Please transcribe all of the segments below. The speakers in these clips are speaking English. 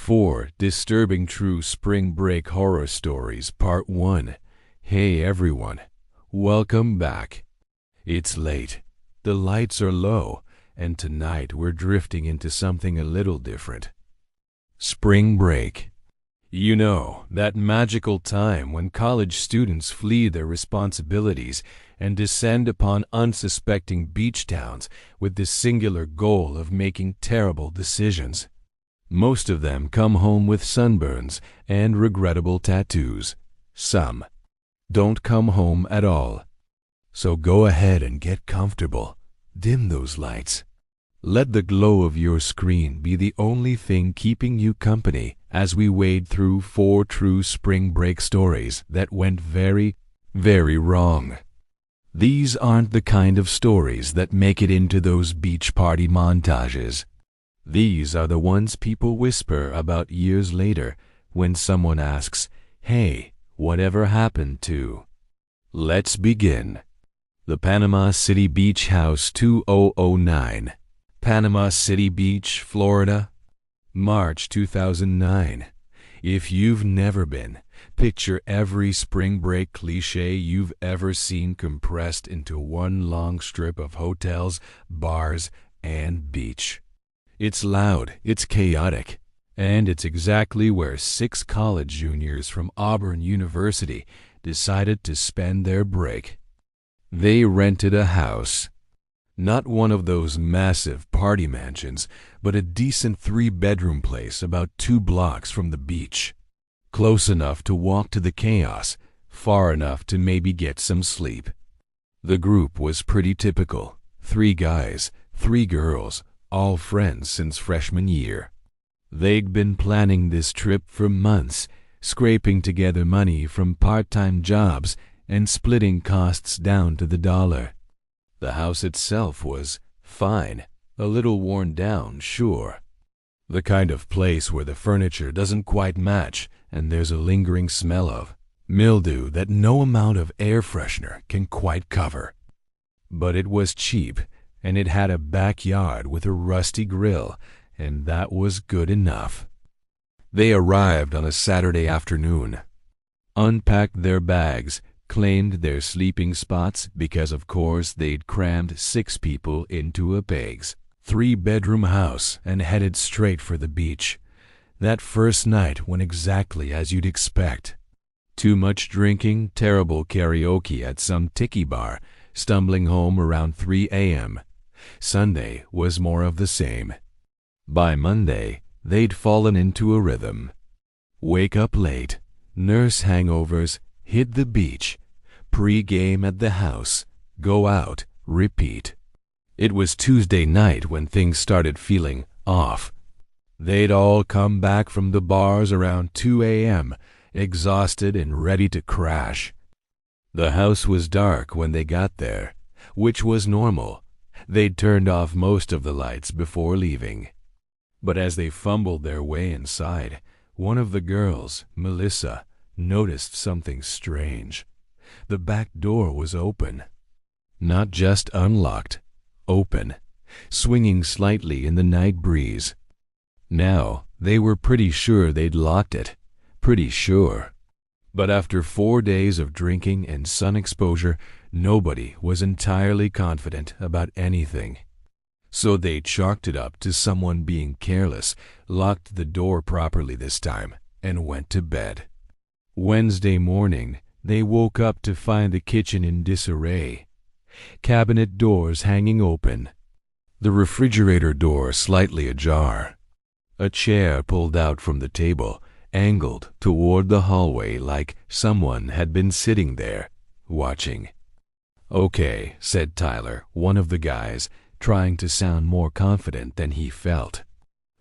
4 Disturbing True Spring Break Horror Stories Part 1. Hey everyone, welcome back. It's late, the lights are low, and tonight we're drifting into something a little different. Spring break. You know, that magical time when college students flee their responsibilities and descend upon unsuspecting beach towns with the singular goal of making terrible decisions. Most of them come home with sunburns and regrettable tattoos. Some don't come home at all. So go ahead and get comfortable. Dim those lights. Let the glow of your screen be the only thing keeping you company as we wade through 4 true spring break stories that went very, very wrong. These aren't the kind of stories that make it into those beach party montages. These are the ones people whisper about years later when someone asks, "Hey, whatever happened to?" Let's begin. The Panama City Beach House 2009. Panama City Beach, Florida, March 2009. If you've never been, picture every spring break cliché you've ever seen compressed into one long strip of hotels, bars, and beach. It's loud, it's chaotic, and it's exactly where 6 college juniors from Auburn University decided to spend their break. They rented a house. Not one of those massive party mansions, but a decent 3-bedroom place about 2 blocks from the beach. Close enough to walk to the chaos, far enough to maybe get some sleep. The group was pretty typical. 3 guys, 3 girls, all friends since freshman year. They'd been planning this trip for months, scraping together money from part-time jobs and splitting costs down to the dollar. The house itself was fine, a little worn down, sure. The kind of place where the furniture doesn't quite match and there's a lingering smell of mildew that no amount of air freshener can quite cover. But it was cheap, and it had a backyard with a rusty grill, and that was good enough. They arrived on a Saturday afternoon, unpacked their bags, claimed their sleeping spots because of course they'd crammed 6 people into a big's 3-bedroom house and headed straight for the beach. That first night went exactly as you'd expect. Too much drinking, terrible karaoke at some tiki bar, stumbling home around 3 a.m. Sunday was more of the same. By Monday, they'd fallen into a rhythm. Wake up late, nurse hangovers, hit the beach, pre-game at the house, go out, repeat. It was Tuesday night when things started feeling off. They'd all come back from the bars around 2 a.m., exhausted and ready to crash. The house was dark when they got there, which was normal. They'd turned off most of the lights before leaving. But as they fumbled their way inside, one of the girls, Melissa, noticed something strange. The back door was open. Not just unlocked, open, swinging slightly in the night breeze. Now, they were pretty sure they'd locked it. Pretty sure. But after 4 days of drinking and sun exposure, nobody was entirely confident about anything. So they chalked it up to someone being careless, locked the door properly this time, and went to bed. Wednesday morning, they woke up to find the kitchen in disarray. Cabinet doors hanging open. The refrigerator door slightly ajar. A chair pulled out from the table, angled toward the hallway like someone had been sitting there, watching. "Okay," said Tyler, one of the guys, trying to sound more confident than he felt.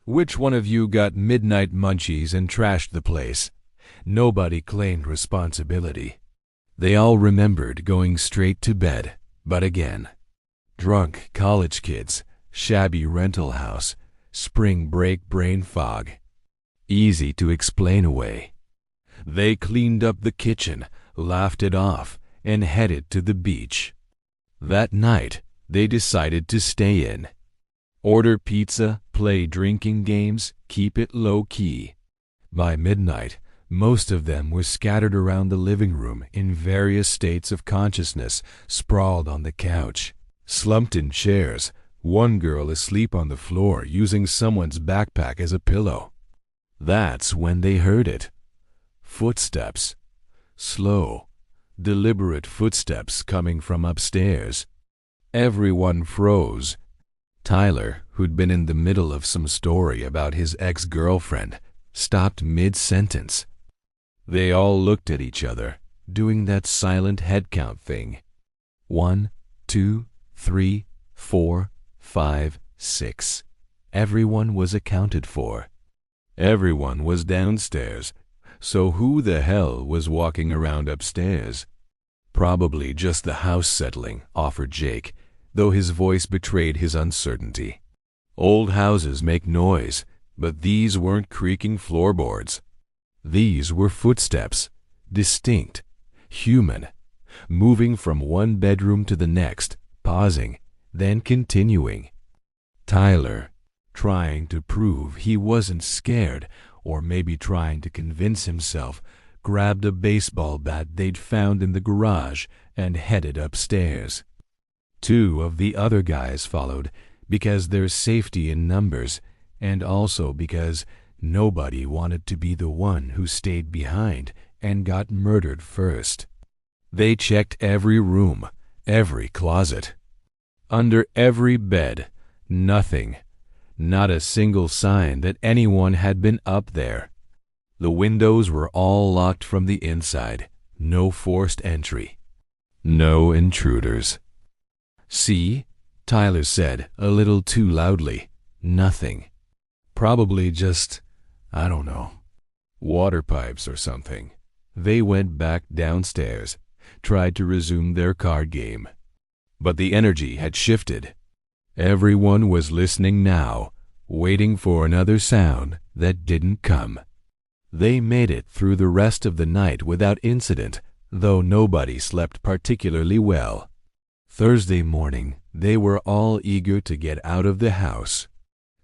"Which one of you got midnight munchies and trashed the place?" Nobody claimed responsibility. They all remembered going straight to bed, but again. Drunk college kids, shabby rental house, spring break brain fog. Easy to explain away. They cleaned up the kitchen, laughed it off, and headed to the beach. That night, they decided to stay in. Order pizza, play drinking games, keep it low-key. By midnight, most of them were scattered around the living room in various states of consciousness, sprawled on the couch, slumped in chairs, one girl asleep on the floor using someone's backpack as a pillow. That's when they heard it. Footsteps. Slow, deliberate footsteps coming from upstairs. Everyone froze. Tyler, who'd been in the middle of some story about his ex-girlfriend, stopped mid-sentence. They all looked at each other, doing that silent head count thing. 1, 2, 3, 4, 5, 6. Everyone was accounted for. Everyone was downstairs, so who the hell was walking around upstairs? Probably just the house settling, offered Jake, though his voice betrayed his uncertainty. Old houses make noise, but these weren't creaking floorboards. These were footsteps, distinct, human, moving from one bedroom to the next, pausing, then continuing. Tyler, trying to prove he wasn't scared, or maybe trying to convince himself, grabbed a baseball bat they'd found in the garage and headed upstairs. 2 of the other guys followed, because there's safety in numbers, and also because nobody wanted to be the one who stayed behind and got murdered first. They checked every room, every closet. Under every bed, nothing. Not a single sign that anyone had been up there. The windows were all locked from the inside. No forced entry. No intruders. "See?" Tyler said, a little too loudly. "Nothing. Probably just, I don't know, water pipes or something." They went back downstairs, tried to resume their card game. But the energy had shifted. Everyone was listening now, waiting for another sound that didn't come. They made it through the rest of the night without incident, though nobody slept particularly well. Thursday morning, they were all eager to get out of the house.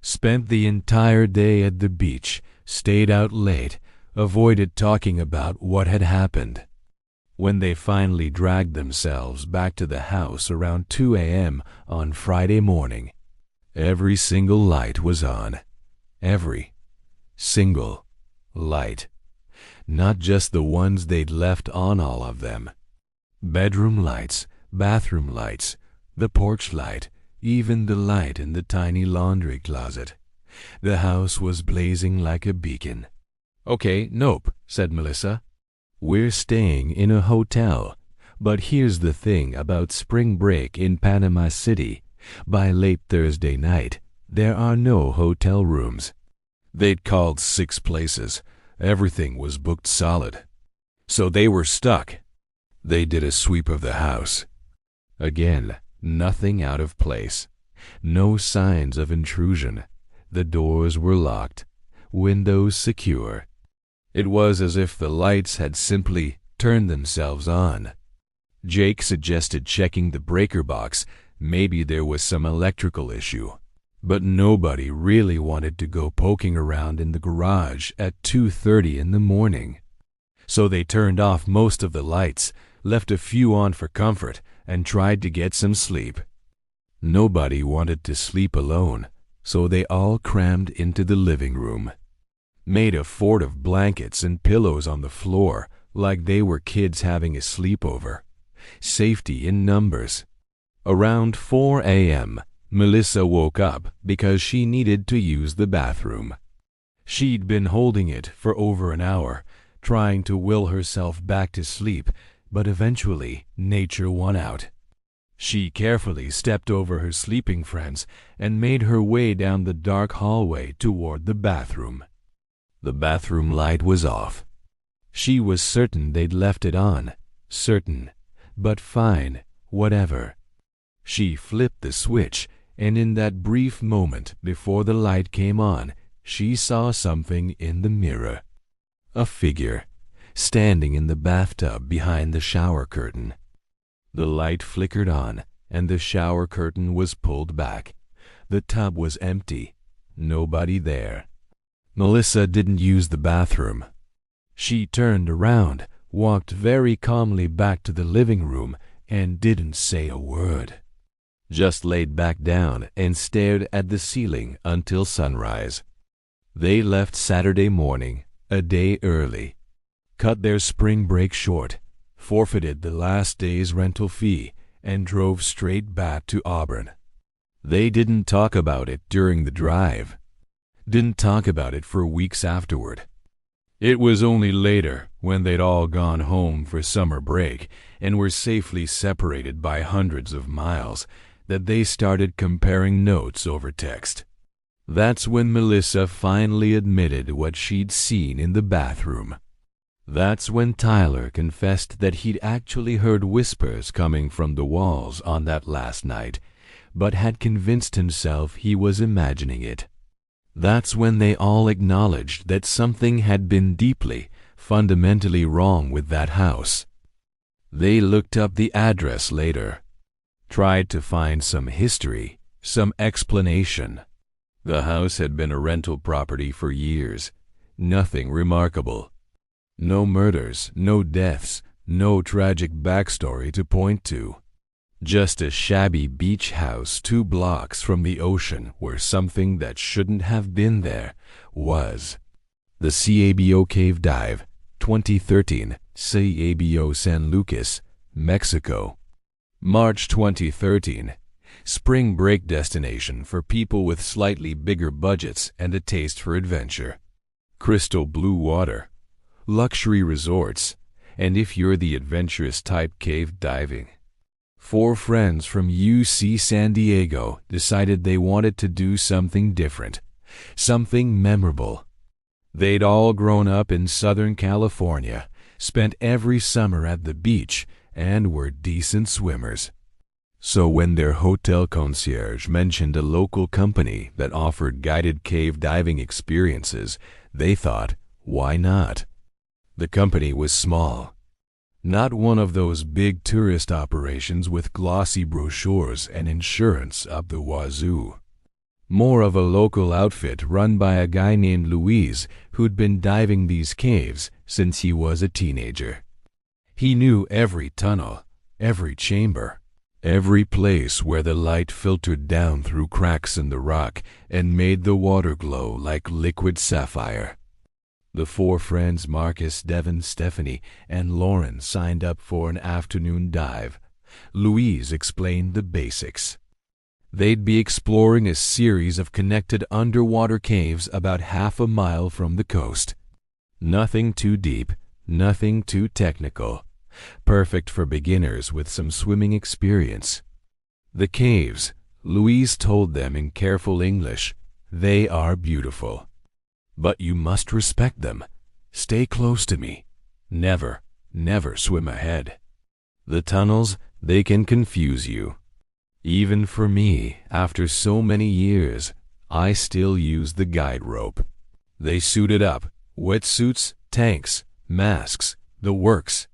Spent the entire day at the beach, stayed out late, avoided talking about what had happened. When they finally dragged themselves back to the house around 2 a.m. on Friday morning, every single light was on. Every single light. Not just the ones they'd left on, all of them. Bedroom lights, bathroom lights, the porch light, even the light in the tiny laundry closet. The house was blazing like a beacon. "Okay, nope," said Melissa. "We're staying in a hotel, but here's the thing about spring break in Panama City. By late Thursday night, there are no hotel rooms." They'd called 6 places. Everything was booked solid. So they were stuck. They did a sweep of the house. Again, nothing out of place. No signs of intrusion. The doors were locked, windows secure. It was as if the lights had simply turned themselves on. Jake suggested checking the breaker box. Maybe there was some electrical issue. But nobody really wanted to go poking around in the garage at 2:30 in the morning. So they turned off most of the lights, left a few on for comfort, and tried to get some sleep. Nobody wanted to sleep alone, so they all crammed into the living room. Made a fort of blankets and pillows on the floor, like they were kids having a sleepover. Safety in numbers. Around 4 a.m., Melissa woke up because she needed to use the bathroom. She'd been holding it for over an hour, trying to will herself back to sleep, but eventually nature won out. She carefully stepped over her sleeping friends and made her way down the dark hallway toward the bathroom. The bathroom light was off. She was certain they'd left it on. Certain. But fine, whatever. She flipped the switch, and in that brief moment before the light came on, she saw something in the mirror. A figure, standing in the bathtub behind the shower curtain. The light flickered on, and the shower curtain was pulled back. The tub was empty. Nobody there. Melissa didn't use the bathroom. She turned around, walked very calmly back to the living room, and didn't say a word. Just laid back down and stared at the ceiling until sunrise. They left Saturday morning, a day early, cut their spring break short, forfeited the last day's rental fee, and drove straight back to Auburn. They didn't talk about it during the drive. Didn't talk about it for weeks afterward. It was only later, when they'd all gone home for summer break and were safely separated by hundreds of miles, that they started comparing notes over text. That's when Melissa finally admitted what she'd seen in the bathroom. That's when Tyler confessed that he'd actually heard whispers coming from the walls on that last night, but had convinced himself he was imagining it. That's when they all acknowledged that something had been deeply, fundamentally wrong with that house. They looked up the address later, tried to find some history, some explanation. The house had been a rental property for years. Nothing remarkable. No murders, no deaths, no tragic backstory to point to. Just a shabby beach house 2 blocks from the ocean where something that shouldn't have been there was. The Cabo Cave Dive, 2013, Cabo San Lucas, Mexico. March 2013. Spring break destination for people with slightly bigger budgets and a taste for adventure. Crystal blue water, luxury resorts, and if you're the adventurous type, cave diving. 4 friends from UC San Diego decided they wanted to do something different, something memorable. They'd all grown up in Southern California, spent every summer at the beach, and were decent swimmers. So when their hotel concierge mentioned a local company that offered guided cave diving experiences, they thought, why not? The company was small. Not one of those big tourist operations with glossy brochures and insurance up the wazoo. More of a local outfit run by a guy named Luis who'd been diving these caves since he was a teenager. He knew every tunnel, every chamber, every place where the light filtered down through cracks in the rock and made the water glow like liquid sapphire. The 4 friends, Marcus, Devin, Stephanie, and Lauren, signed up for an afternoon dive. Louise explained the basics. They'd be exploring a series of connected underwater caves about half a mile from the coast. Nothing too deep, nothing too technical. Perfect for beginners with some swimming experience. The caves, Louise told them in careful English, they are beautiful. But you must respect them. Stay close to me. Never, never swim ahead. The tunnels, they can confuse you. Even for me, after so many years, I still use the guide rope. They suited up, wetsuits, tanks, masks, the works.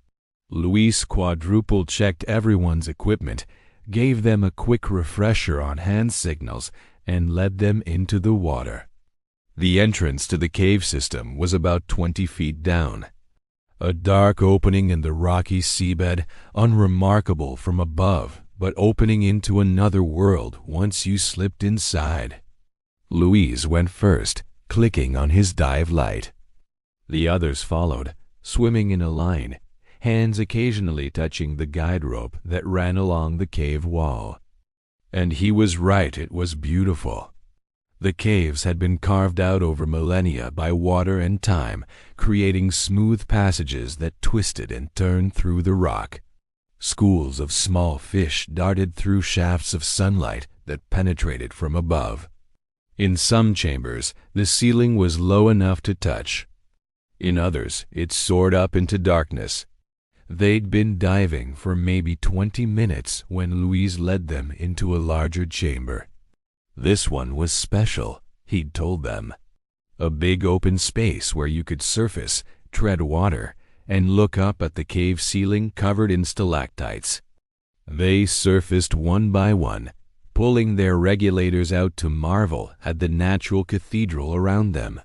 Luis quadruple-checked everyone's equipment, gave them a quick refresher on hand signals, and led them into the water. The entrance to the cave system was about 20 feet down. A dark opening in the rocky seabed, unremarkable from above, but opening into another world once you slipped inside. Louise went first, clicking on his dive light. The others followed, swimming in a line, hands occasionally touching the guide rope that ran along the cave wall. And he was right, it was beautiful. The caves had been carved out over millennia by water and time, creating smooth passages that twisted and turned through the rock. Schools of small fish darted through shafts of sunlight that penetrated from above. In some chambers, the ceiling was low enough to touch. In others, it soared up into darkness. They'd been diving for maybe 20 minutes when Louise led them into a larger chamber. This one was special, he'd told them. A big open space where you could surface, tread water, and look up at the cave ceiling covered in stalactites. They surfaced one by one, pulling their regulators out to marvel at the natural cathedral around them.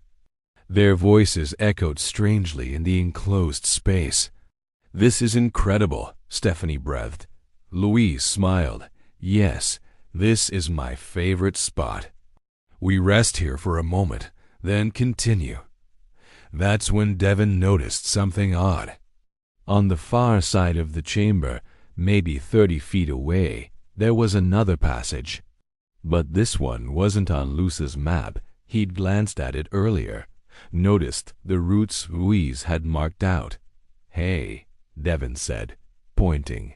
Their voices echoed strangely in the enclosed space. "This is incredible," Stephanie breathed. Louise smiled. "Yes, this is my favorite spot. We rest here for a moment, then continue." That's when Devin noticed something odd. On the far side of the chamber, maybe 30 feet away, there was another passage. But this one wasn't on Luce's map. He'd glanced at it earlier, noticed the routes Louise had marked out. "Hey," Devin said, pointing.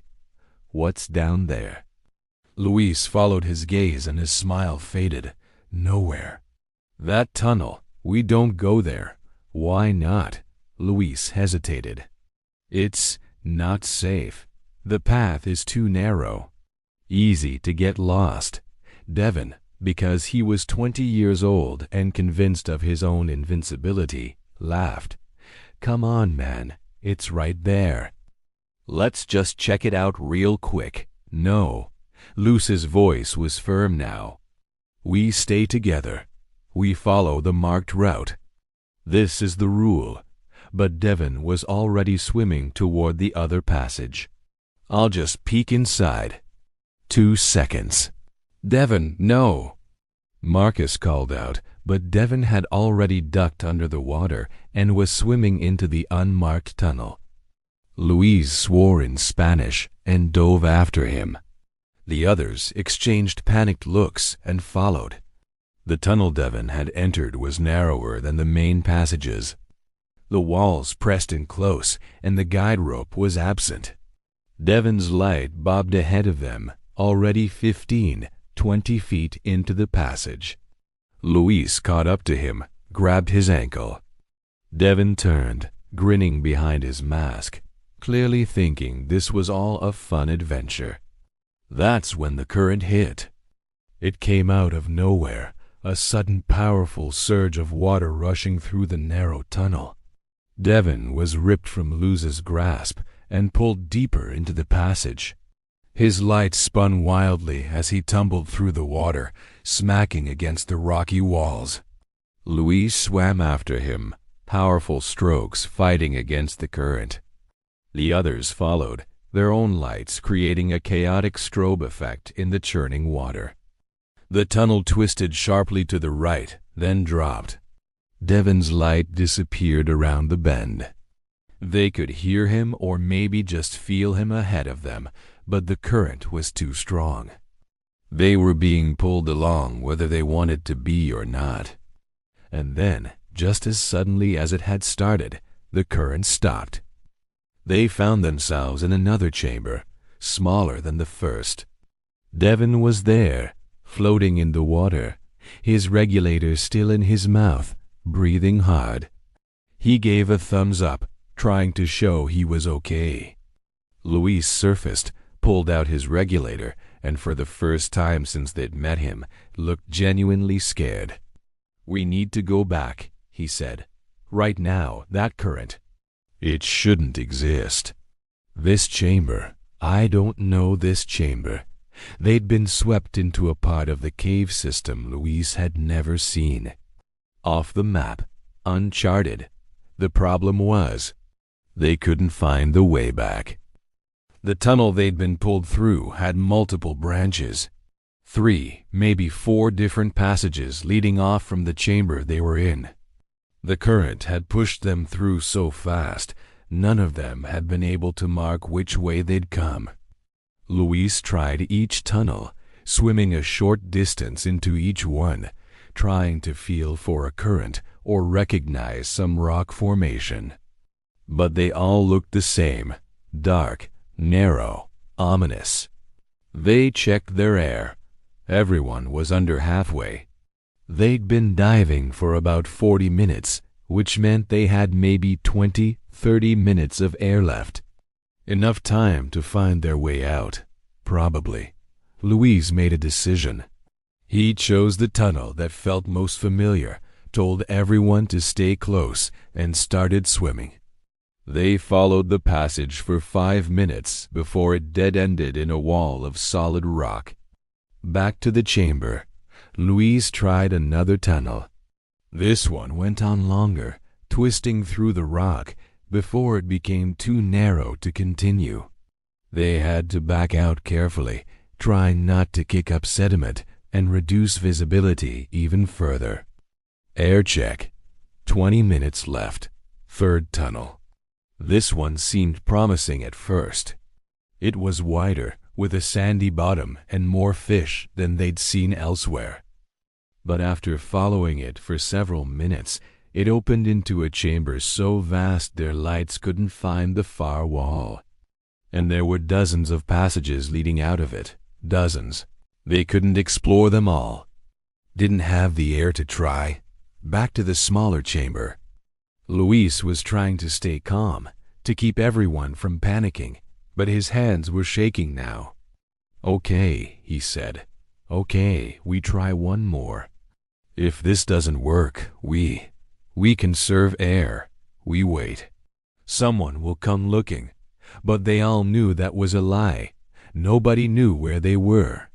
"What's down there?" Louise followed his gaze and his smile faded. "Nowhere." "That tunnel. We don't go there." "Why not?" Louise hesitated. "It's not safe. The path is too narrow. Easy to get lost." Devin, because he was 20 years old and convinced of his own invincibility, laughed. "Come on, man. It's right there. Let's just check it out real quick." "No." Luce's voice was firm now. "We stay together. We follow the marked route. This is the rule." But Devin was already swimming toward the other passage. "I'll just peek inside." 2 seconds. "Devin, no!" Marcus called out, but Devin had already ducked under the water and was swimming into the unmarked tunnel. Louise swore in Spanish and dove after him. The others exchanged panicked looks and followed. The tunnel Devin had entered was narrower than the main passages. The walls pressed in close, and the guide rope was absent. Devin's light bobbed ahead of them, already 15, 20 feet into the passage. Louise caught up to him, grabbed his ankle. Devin turned, grinning behind his mask, clearly thinking this was all a fun adventure. That's when the current hit. It came out of nowhere, a sudden powerful surge of water rushing through the narrow tunnel. Devin was ripped from Luce's grasp and pulled deeper into the passage. His light spun wildly as he tumbled through the water, smacking against the rocky walls. Louise swam after him, powerful strokes fighting against the current. The others followed, their own lights creating a chaotic strobe effect in the churning water. The tunnel twisted sharply to the right, then dropped. Devin's light disappeared around the bend. They could hear him or maybe just feel him ahead of them, but the current was too strong. They were being pulled along whether they wanted to be or not. And then, just as suddenly as it had started, the current stopped. They found themselves in another chamber, smaller than the first. Devin was there, floating in the water, his regulator still in his mouth, breathing hard. He gave a thumbs up, trying to show he was okay. Louise surfaced, pulled out his regulator, and for the first time since they'd met him, looked genuinely scared. "We need to go back," he said. "Right now, that current. It shouldn't exist. This chamber, I don't know this chamber." They'd been swept into a part of the cave system Louise had never seen. Off the map, uncharted. The problem was, they couldn't find the way back. The tunnel they'd been pulled through had multiple branches. 3, maybe 4 different passages leading off from the chamber they were in. The current had pushed them through so fast, none of them had been able to mark which way they'd come. Louise tried each tunnel, swimming a short distance into each one, trying to feel for a current or recognize some rock formation. But they all looked the same, dark, narrow, ominous. They checked their air. Everyone was under halfway. They'd been diving for about 40 minutes, which meant they had maybe 20, 30 minutes of air left. Enough time to find their way out, probably. Louise made a decision. He chose the tunnel that felt most familiar, told everyone to stay close, and started swimming. They followed the passage for 5 minutes before it dead-ended in a wall of solid rock. Back to the chamber. Luis tried another tunnel. This one went on longer, twisting through the rock before it became too narrow to continue. They had to back out carefully, trying not to kick up sediment and reduce visibility even further. Air check. 20 minutes left. Third tunnel. This one seemed promising at first. It was wider, with a sandy bottom and more fish than they'd seen elsewhere. But after following it for several minutes, it opened into a chamber so vast their lights couldn't find the far wall. And there were dozens of passages leading out of it. Dozens. They couldn't explore them all. Didn't have the air to try. Back to the smaller chamber. Luis was trying to stay calm, to keep everyone from panicking, but his hands were shaking now. "Okay," he said. "Okay, we try one more. If this doesn't work, we conserve air. We wait. Someone will come looking." But they all knew that was a lie. Nobody knew where they were.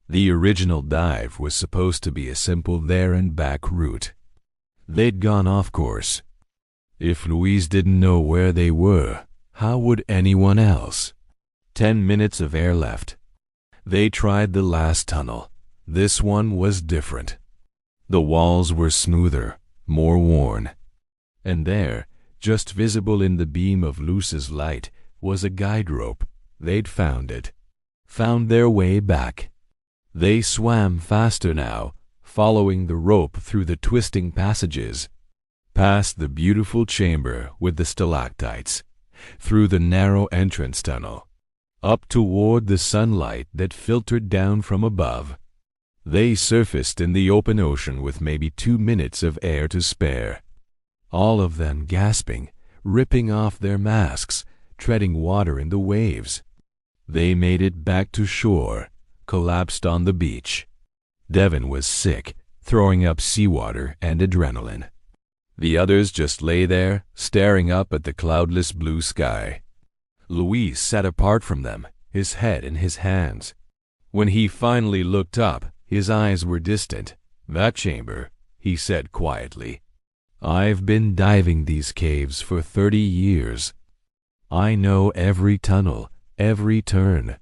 The original dive was supposed to be a simple there-and-back route. They'd gone off course. If Luis didn't know where they were, how would anyone else? 10 minutes of air left. They tried the last tunnel. This one was different. The walls were smoother, more worn. And there, just visible in the beam of Luce's light, was a guide rope. They'd found it. Found their way back. They swam faster now, following the rope through the twisting passages, past the beautiful chamber with the stalactites, through the narrow entrance tunnel, up toward the sunlight that filtered down from above. They surfaced in the open ocean with maybe 2 minutes of air to spare. All of them gasping, ripping off their masks, treading water in the waves. They made it back to shore, collapsed on the beach. Devin was sick, throwing up seawater and adrenaline. The others just lay there, staring up at the cloudless blue sky. Luis sat apart from them, his head in his hands. When he finally looked up, his eyes were distant. "That chamber," he said quietly. "I've been diving these caves for 30 years. I know every tunnel, every turn.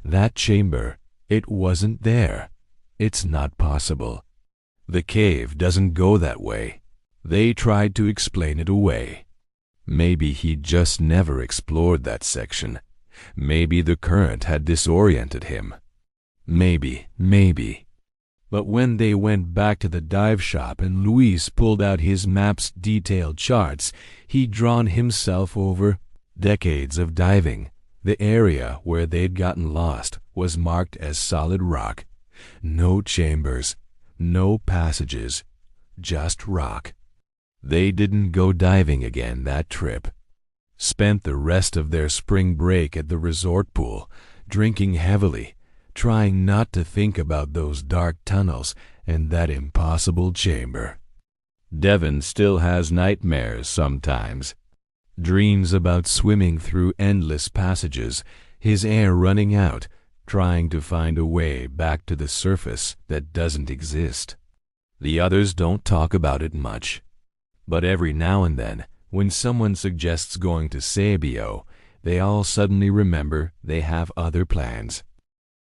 That chamber, it wasn't there. It's not possible. The cave doesn't go that way." They tried to explain it away. Maybe he'd just never explored that section. Maybe the current had disoriented him. Maybe. But when they went back to the dive shop and Luis pulled out his map's detailed charts, he'd drawn himself over decades of diving. The area where they'd gotten lost was marked as solid rock. No chambers, no passages, just rock. They didn't go diving again that trip. Spent the rest of their spring break at the resort pool, drinking heavily, trying not to think about those dark tunnels and that impossible chamber. Devin still has nightmares sometimes. Dreams about swimming through endless passages, his air running out, trying to find a way back to the surface that doesn't exist. The others don't talk about it much. But every now and then, when someone suggests going to Sabio, they all suddenly remember they have other plans.